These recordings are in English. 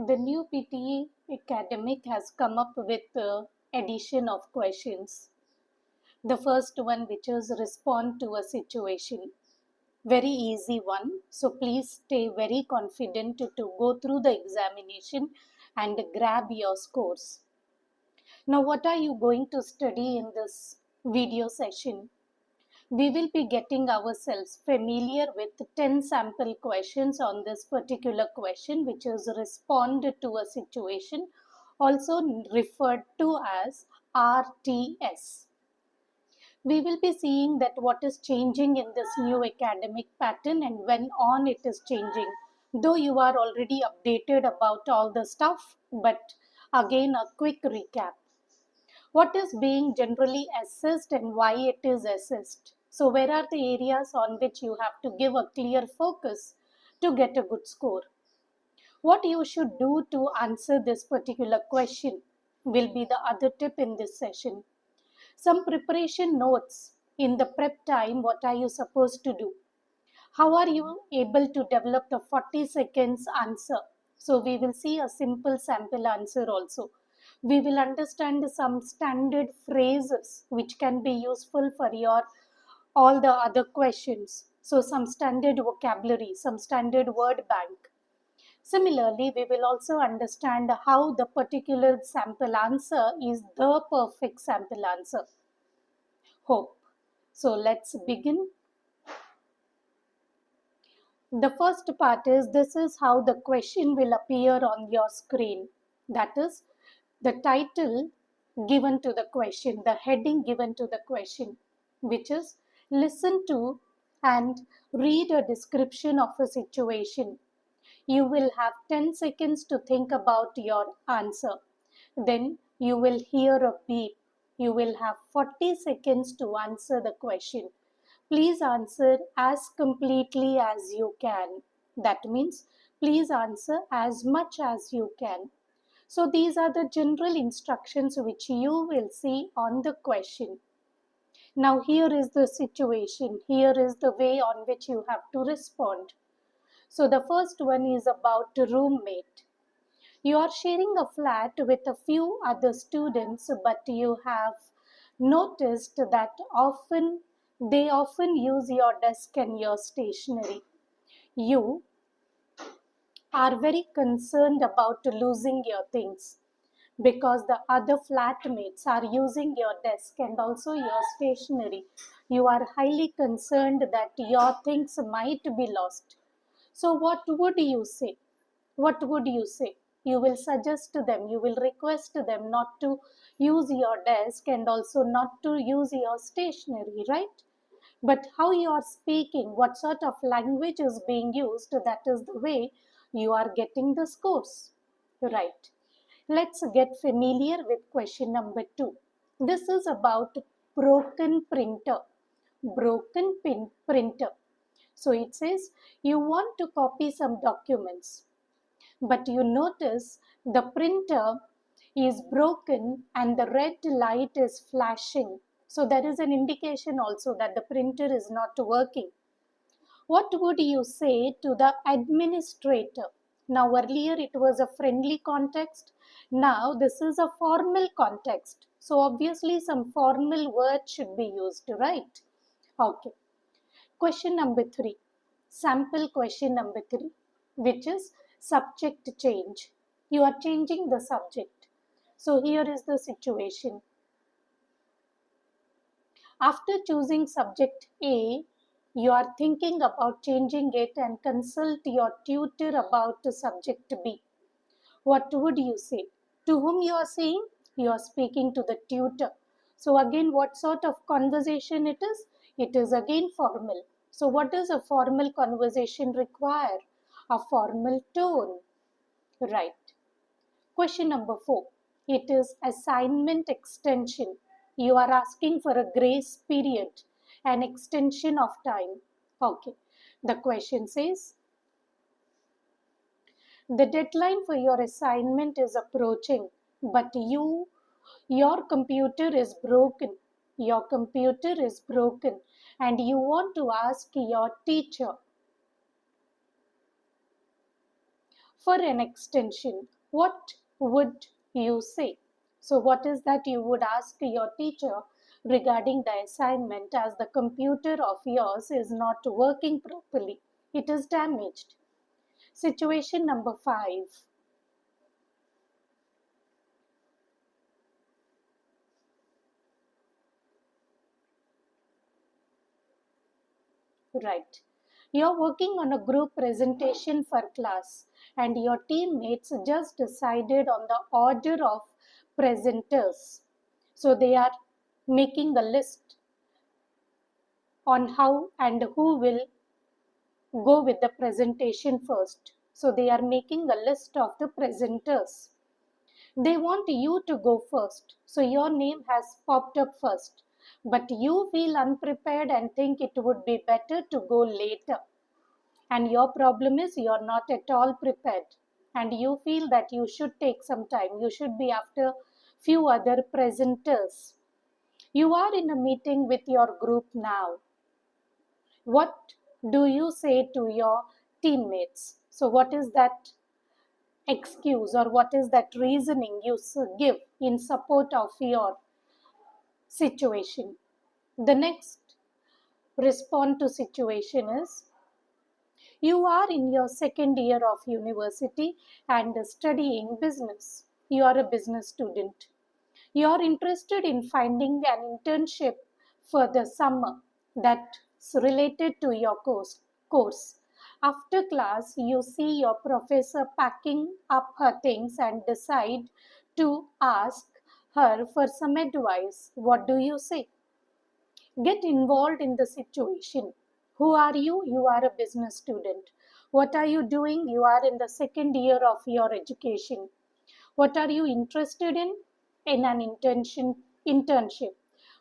The new PTE Academic has come up with addition of questions. The first one, which is respond to a situation. Very easy one. So please stay very confident to go through the examination and grab your scores. Now, what are you going to study in this video session? We will be getting ourselves familiar with 10 sample questions on this particular question, which is respond to a situation, also referred to as RTS. We will be seeing that what is changing in this new academic pattern and when on it is changing. Though you are already updated about all the stuff, but again a quick recap. What is being generally assessed and why it is assessed? So where are the areas on which you have to give a clear focus to get a good score? What you should do to answer this particular question will be the other tip in this session. Some preparation notes in the prep time. What are you supposed to do? How are you able to develop the 40 seconds answer? So we will see a simple sample answer also. We will understand some standard phrases which can be useful for your all the other questions. So some standard vocabulary, some standard word bank. Similarly, we will also understand how the particular sample answer is the perfect sample answer. Hope. So let's begin. The first part is this is how the question will appear on your screen. That is the title given to the question, the heading given to the question, which is listen to and read a description of a situation. You will have 10 seconds to think about your answer. Then you will hear a beep. You will have 40 seconds to answer the question. Please answer as completely as you can. That means please answer as much as you can. So these are the general instructions which you will see on the question. Now here is the situation. Here is the way on which you have to respond. So the first one is about roommate. You are sharing a flat with a few other students, but you have noticed that they often use your desk and your stationery. You are very concerned about losing your things because the other flatmates are using your desk and also your stationery. You are highly concerned that your things might be lost. So what would you say? What would you say? You will suggest to them, you will request them not to use your desk and also not to use your stationery, right? But how you are speaking, what sort of language is being used, that is the way you are getting the scores, right? Let's get familiar with question number 2. This is about broken printer. Printer. So it says you want to copy some documents, but you notice the printer is broken and the red light is flashing. So there is an indication also that the printer is not working. What would you say to the administrator? Now earlier it was a friendly context. Now this is a formal context. So obviously some formal words should be used, right? Okay. Question number 3. Sample question number 3, which is subject change. You are changing the subject. So here is the situation. After choosing subject A, you are thinking about changing it and consult your tutor about the subject B. What would you say? To whom you are saying? You are speaking to the tutor. So again, what sort of conversation it is? It is again formal. So what does a formal conversation require? A formal tone, right? Question number 4. It is assignment extension. You are asking for a grace period, an extension of time. Okay. The question says, the deadline for your assignment is approaching, but your computer is broken. Your computer is broken and you want to ask your teacher for an extension, what would you say? So, what is that you would ask your teacher regarding the assignment as the computer of yours is not working properly? It is damaged. Situation number 5. Right. You're working on a group presentation for class, and your teammates just decided on the order of presenters. So they are making a list on how and who will go with the presentation first. So they are making a list of the presenters. They want you to go first. So your name has popped up first. But you feel unprepared and think it would be better to go later. And your problem is you're not at all prepared. And you feel that you should take some time. You should be after few other presenters. You are in a meeting with your group now. What do you say to your teammates? So, what is that excuse or what is that reasoning you give in support of your situation? The next respond to situation is you are in your second year of university and studying business. You are a business student. You are interested in finding an internship for the summer that's related to your course. After class, you see your professor packing up her things and decide to ask her for some advice. What do you say? Get involved in the situation. Who are you? You are a business student. What are you doing? You are in the second year of your education. What are you interested in? In an internship.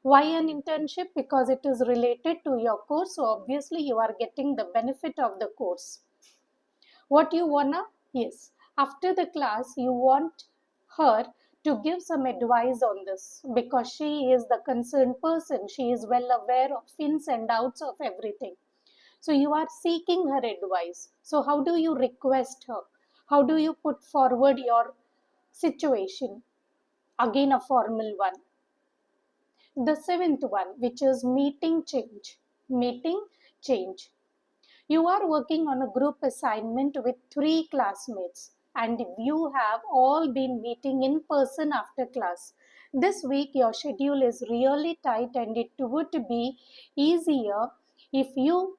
Why an internship? Because it is related to your course. So obviously you are getting the benefit of the course. What you wanna? Yes. After the class, you want her to give some advice on this because she is the concerned person. She is well aware of ins and outs of everything. So you are seeking her advice. So how do you request her? How do you put forward your situation? Again, a formal one. The seventh one, which is meeting change. Meeting change. You are working on a group assignment with 3 classmates and you have all been meeting in person after class. This week your schedule is really tight and it would be easier if you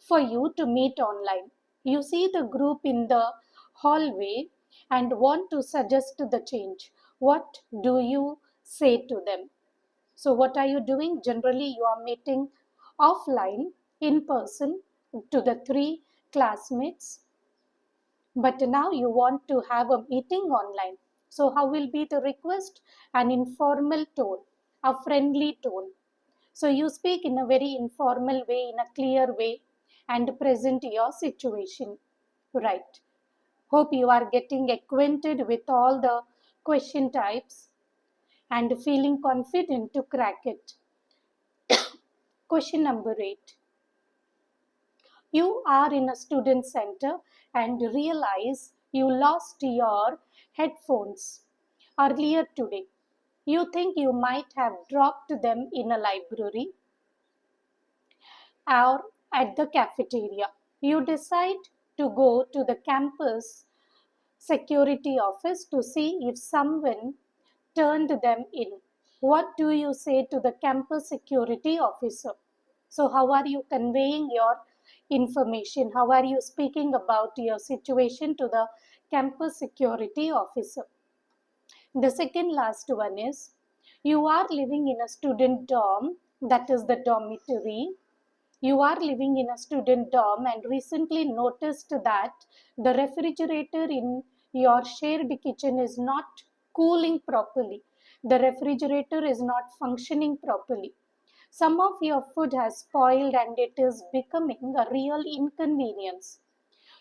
for you to meet online. You see the group in the hallway and want to suggest the change. What do you say to them? So, what are you doing? Generally, you are meeting offline, in person, to the 3 classmates, but now you want to have a meeting online. So, how will be the request? An informal tone, a friendly tone. So, you speak in a very informal way, in a clear way, and present your situation. Right. Hope you are getting acquainted with all the question types and feeling confident to crack it. Question number 8. You are in a student center and realize you lost your headphones earlier today. You think you might have dropped them in a library or at the cafeteria. You decide to go to the campus security office to see if someone turned them in. What do you say to the campus security officer? So, how are you conveying your information? How are you speaking about your situation to the campus security officer? The second last one is you are living in a student dorm, that is the dormitory. You are living in a student dorm and recently noticed that the refrigerator in your shared kitchen is not cooling properly. The refrigerator is not functioning properly. Some of your food has spoiled and it is becoming a real inconvenience.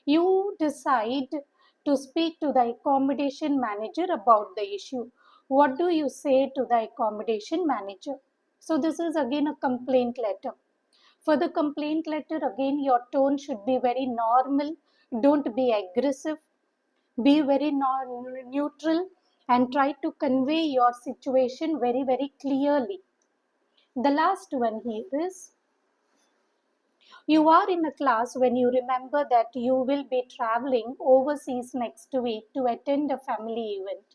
You decide to speak to the accommodation manager about the issue. What do you say to the accommodation manager? So, this is again a complaint letter. For the complaint letter, again, your tone should be very normal. Don't be aggressive. Be very neutral and try to convey your situation very, very clearly. The last one here is, you are in a class when you remember that you will be traveling overseas next week to attend a family event.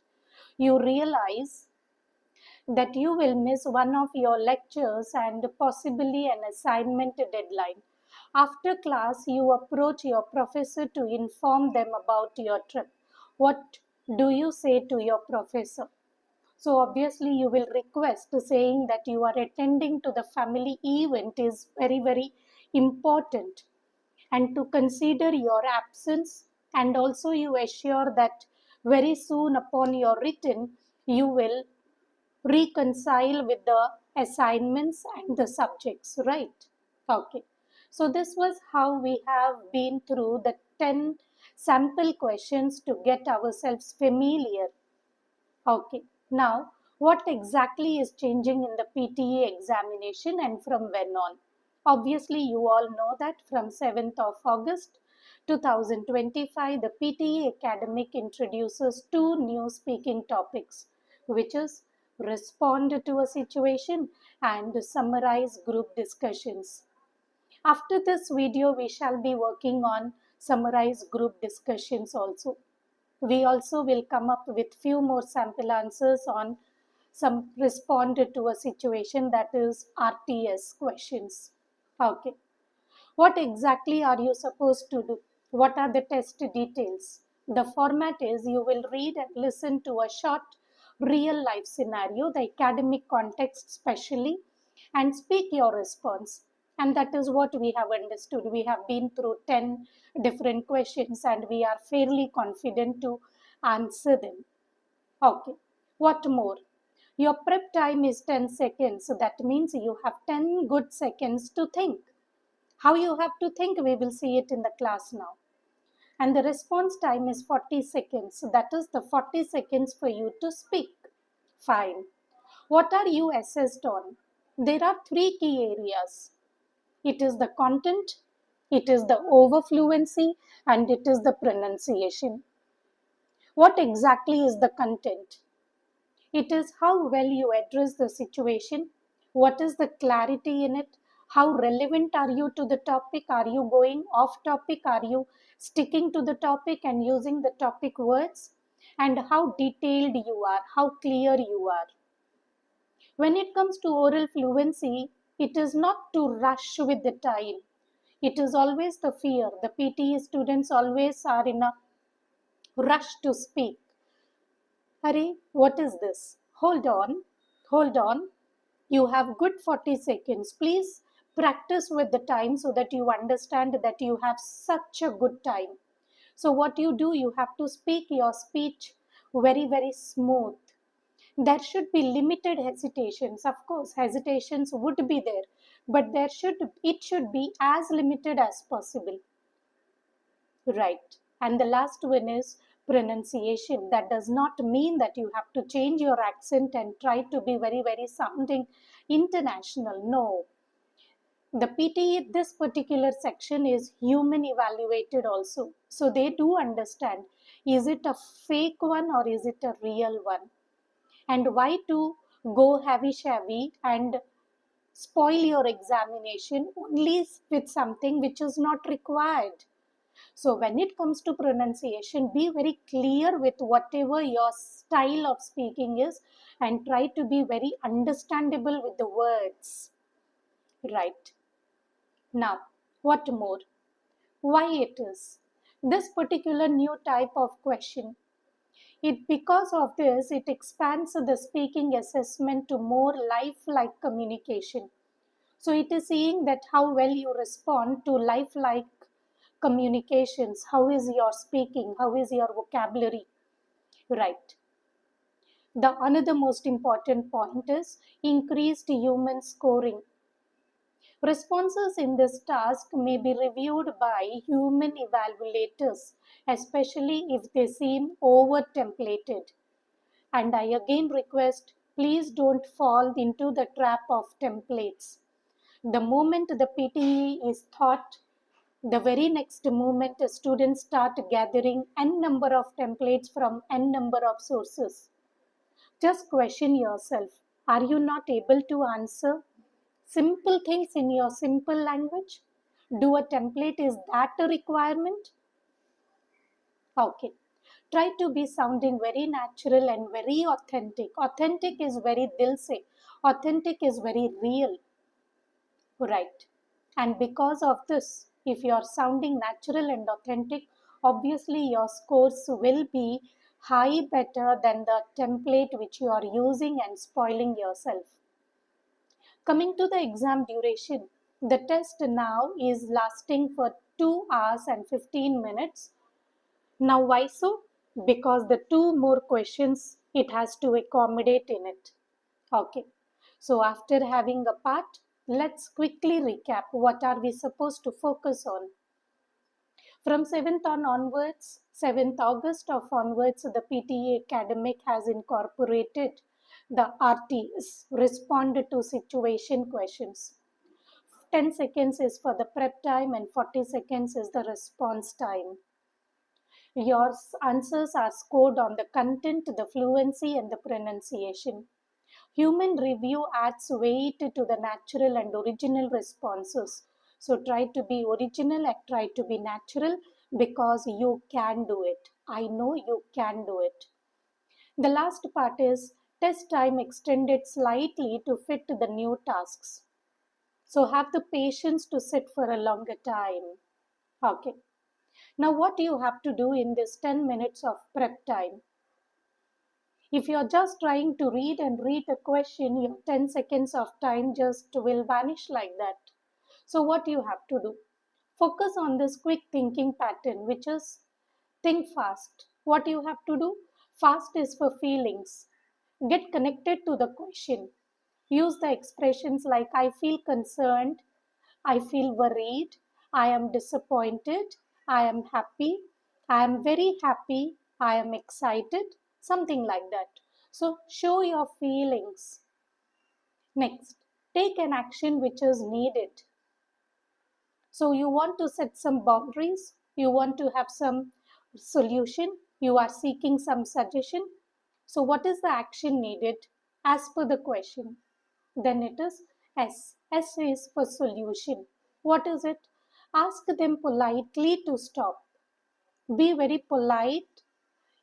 You realize that you will miss one of your lectures and possibly an assignment deadline. After class, you approach your professor to inform them about your trip. What do you say to your professor? So obviously you will request saying that you are attending to the family event is very, very important, and to consider your absence, and also you assure that very soon upon your return you will reconcile with the assignments and the subjects, right? Okay. So this was how we have been through the 10 sample questions to get ourselves familiar. Okay. Now, what exactly is changing in the PTE examination and from when on? Obviously, you all know that from 7th of August 2025, the PTE Academic introduces two new speaking topics, which is respond to a situation and summarize group discussions. After this video, we shall be working on summarize group discussions also. We also will come up with few more sample answers on some responded to a situation, that is RTS questions. Okay. What exactly are you supposed to do? What are the test details? The format is you will read and listen to a short real life scenario, the academic context specially, and speak your response. And that is what we have understood. We have been through 10 different questions and we are fairly confident to answer them. Okay. What more? Your prep time is 10 seconds. So that means you have 10 good seconds to think. How you have to think, we will see it in the class now. And the response time is 40 seconds. So that is the 40 seconds for you to speak. Fine. What are you assessed on? There are three key areas. It is the content, it is the overfluency, and it is the pronunciation. What exactly is the content? It is how well you address the situation, what is the clarity in it, how relevant are you to the topic, are you going off topic, are you sticking to the topic and using the topic words, and how detailed you are, how clear you are. When it comes to oral fluency, it is not to rush with the time. It is always the fear. The PTE students always are in a rush to speak. Hurry, what is this? Hold on. You have good 40 seconds. Please practice with the time so that you understand that you have such a good time. So, what you do, you have to speak your speech very, very smooth. There should be limited hesitations. Of course, hesitations would be there, but it should be as limited as possible. Right. And the last one is pronunciation. That does not mean that you have to change your accent and try to be very, very sounding international. No. The PTE, this particular section is human evaluated also. So they do understand, is it a fake one or is it a real one? And why to go heavy shabby and spoil your examination only with something which is not required? So when it comes to pronunciation, be very clear with whatever your style of speaking is and try to be very understandable with the words. Right. Now, what more? Why it is? This particular new type of question. Because of this, it expands the speaking assessment to more lifelike communication. So it is seeing that how well you respond to lifelike communications. How is your speaking? How is your vocabulary? Right. The another most important point is increased human scoring. Responses in this task may be reviewed by human evaluators, especially if they seem over templated. And I again request, please don't fall into the trap of templates. The moment the PTE is taught, The very next moment, students start gathering n number of templates from n number of sources. Just question yourself, are you not able to answer simple things in your simple language? Do a template is that a requirement? Okay. Try to be sounding very natural and very authentic. Authentic is very dil se. Authentic is very real. Right. And because of this, if you are sounding natural and authentic, obviously your scores will be high better than the template which you are using and spoiling yourself. Coming to the exam duration, the test now is lasting for 2 hours and 15 minutes. Now why so? Because the two more questions it has to accommodate in it. Okay. So after having a part, let's quickly recap what are we supposed to focus on. From 7th on onwards, 7th August of onwards, the PTE Academic has incorporated the RTs, respond to situation questions. 10 seconds is for the prep time and 40 seconds is the response time. Your answers are scored on the content, the fluency, and the pronunciation. Human review adds weight to the natural and original responses. So try to be original and try to be natural because you can do it. I know you can do it. The last part is test time extended slightly to fit the new tasks. So have the patience to sit for a longer time. Okay. Now what you have to do in this 10 minutes of prep time? If you're just trying to read and read a question, your 10 seconds of time just will vanish like that. So what you have to do? Focus on this quick thinking pattern, which is think fast. What you have to do? Fast is for feelings. Get connected to the question. Use the expressions like I feel concerned, I feel worried, I am disappointed, I am happy, I am very happy, I am excited, something like that. So show your feelings. Next, take an action which is needed. So you want to set some boundaries, you want to have some solution, you are seeking some suggestion. So what is the action needed as per the question? Then it is S. S is for solution. What is it? Ask them politely to stop. Be very polite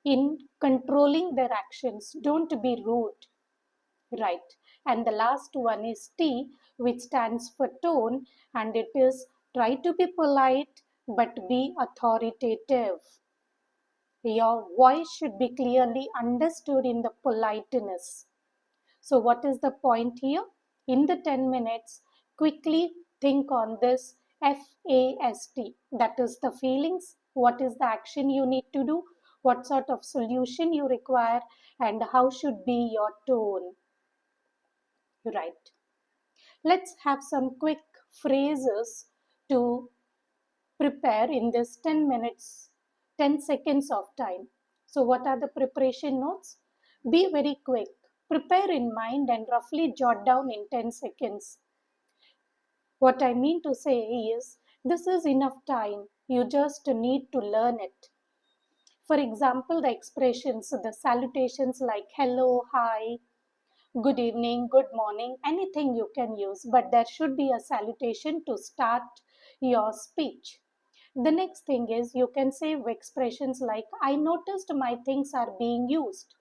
in controlling their actions. Don't be rude. Right. And the last one is T, which stands for tone, and it is try to be polite but be authoritative. Your voice should be clearly understood in the politeness. So what is the point here? In the 10 minutes, quickly think on this FAST. That is the feelings. What is the action you need to do? What sort of solution you require? And how should be your tone? Right. Let's have some quick phrases to prepare in this 10 minutes, 10 seconds of time. So what are the preparation notes? Be very quick. Prepare in mind and roughly jot down in 10 seconds. What I mean to say is, this is enough time. You just need to learn it. For example, the expressions, the salutations like hello, hi, good evening, good morning, anything you can use, but there should be a salutation to start your speech. The next thing is you can say expressions like I noticed my things are being used.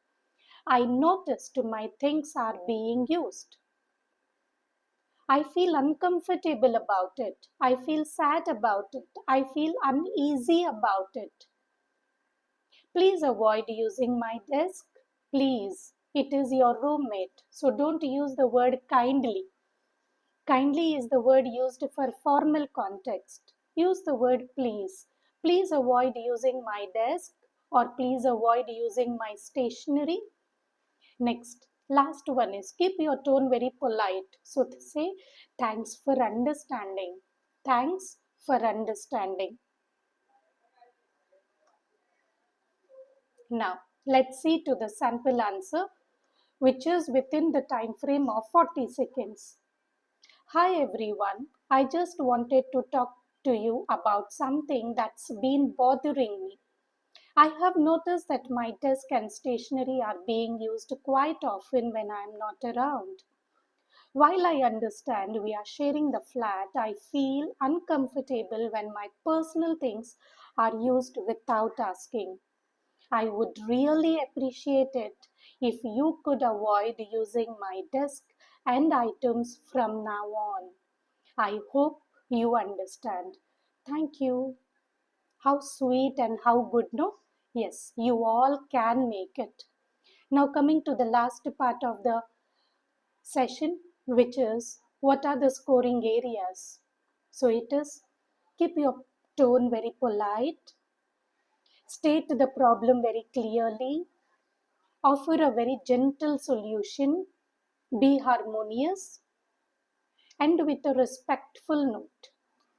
I noticed my things are being used. I feel uncomfortable about it. I feel sad about it. I feel uneasy about it. Please avoid using my desk. Please. It is your roommate. So don't use the word kindly. Kindly is the word used for formal context. Use the word please. Please avoid using my desk or please avoid using my stationery. Next, last one is keep your tone very polite. So say thanks for understanding. Thanks for understanding. Now, let's see to the sample answer which is within the time frame of 40 seconds. Hi everyone, I just wanted to talk to you about something that's been bothering me. I have noticed that my desk and stationery are being used quite often when I am not around. While I understand we are sharing the flat, I feel uncomfortable when my personal things are used without asking. I would really appreciate it if you could avoid using my desk and items from now on. I hope you understand. Thank you. How sweet and how good, no? Yes, you all can make it. Now, coming to the last part of the session, which is what are the scoring areas? So, it is keep your tone very polite, state the problem very clearly, offer a very gentle solution, be harmonious, and with a respectful note.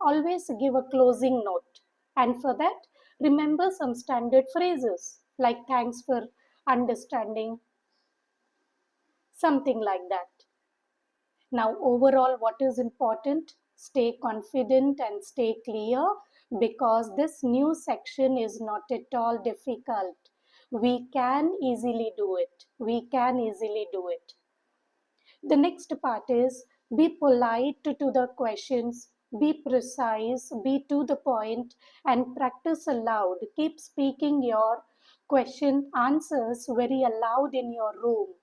Always give a closing note. And for that, remember some standard phrases like thanks for understanding, something like that. Now, overall, what is important? Stay confident and stay clear because this new section is not at all difficult. We can easily do it. We can easily do it. The next part is be polite to the questions, be precise, be to the point, and practice aloud. Keep speaking your question answers very aloud in your room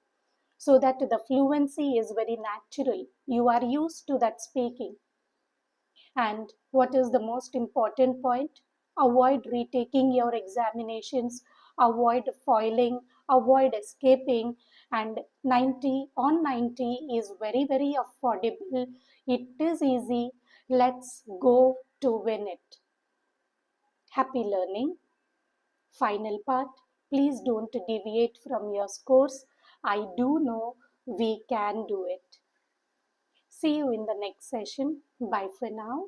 so that the fluency is very natural. You are used to that speaking. And what is the most important point? Avoid retaking your examinations, avoid foiling, avoid escaping. And 90 on 90 is very, very affordable. It is easy. Let's go to win it. Happy learning. Final part. Please don't deviate from your scores. I do know we can do it. See you in the next session. Bye for now.